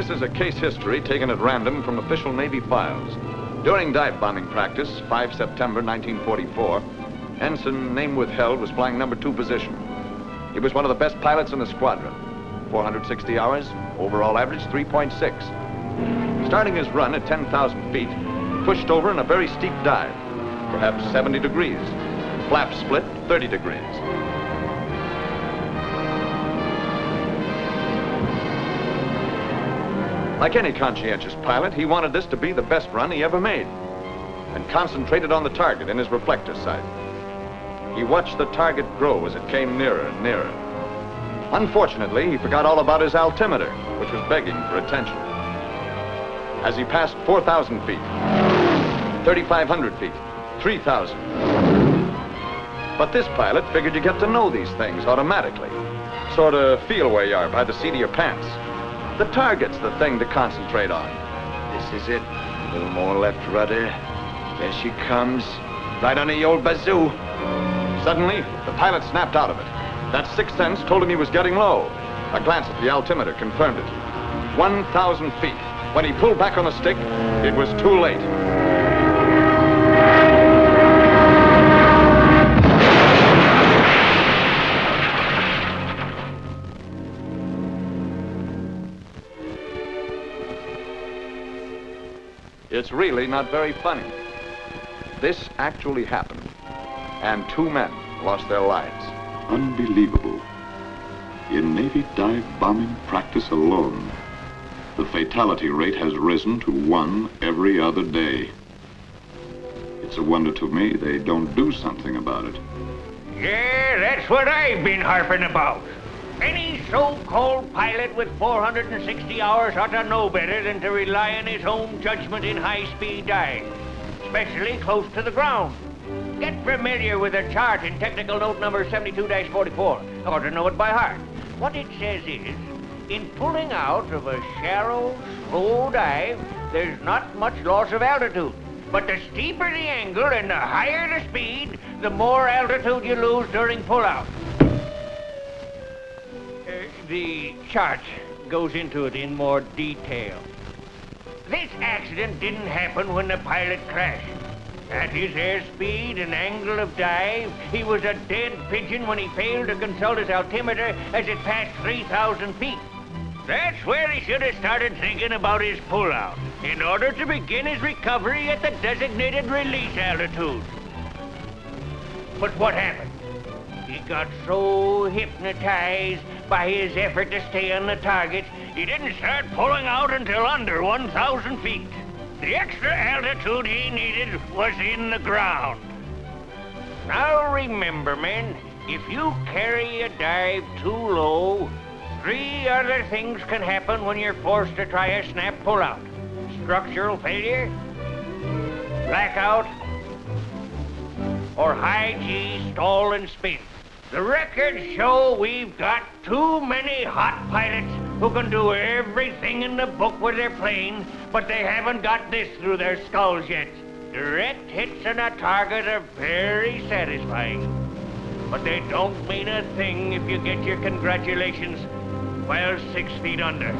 This is a case history taken at random from official Navy files. During dive bombing practice, 5 September 1944, Ensign, name withheld, was flying number 2 position. He was one of the best pilots in the squadron. 460 hours, overall average 3.6. Starting his run at 10,000 feet, pushed over in a very steep dive, perhaps 70 degrees. Flap split, 30 degrees. Like any conscientious pilot, he wanted this to be the best run he ever made, and concentrated on the target in his reflector sight. He watched the target grow as it came nearer and nearer. Unfortunately, he forgot all about his altimeter, which was begging for attention. As he passed 4,000 feet, 3,500 feet, 3,000. But this pilot figured you get to know these things automatically. Sort of feel where you are by the seat of your pants. The target's the thing to concentrate on. This is it. A little more left rudder. There she comes. Right under the old bazoo. Suddenly, the pilot snapped out of it. That sixth sense told him he was getting low. A glance at the altimeter confirmed it. 1,000 feet. When he pulled back on the stick, it was too late. It's really not very funny. This actually happened, and 2 men lost their lives. Unbelievable. In Navy dive bombing practice alone, the fatality rate has risen to 1 every other day. It's a wonder to me they don't do something about it. Yeah, that's what I've been harping about. Any so-called pilot with 460 hours ought to know better than to rely on his own judgment in high-speed dives, especially close to the ground. Get familiar with the chart in technical note number 72-44. I ought to know it by heart. What it says is, in pulling out of a shallow, slow dive, there's not much loss of altitude. But the steeper the angle and the higher the speed, the more altitude you lose during pullout. The chart goes into it in more detail. This accident didn't happen when the pilot crashed. At his airspeed and angle of dive, he was a dead pigeon when he failed to consult his altimeter as it passed 3,000 feet. That's where he should have started thinking about his pullout in order to begin his recovery at the designated release altitude. But what happened? He got so hypnotized by his effort to stay on the target, he didn't start pulling out until under 1,000 feet. The extra altitude he needed was in the ground. Now remember, men, if you carry a dive too low, 3 other things can happen when you're forced to try a snap pullout. Structural failure, blackout, or high G stall and spin. The records show we've got too many hot pilots who can do everything in the book with their plane, but they haven't got this through their skulls yet. Direct hits on a target are very satisfying, but they don't mean a thing if you get your congratulations while 6 feet under.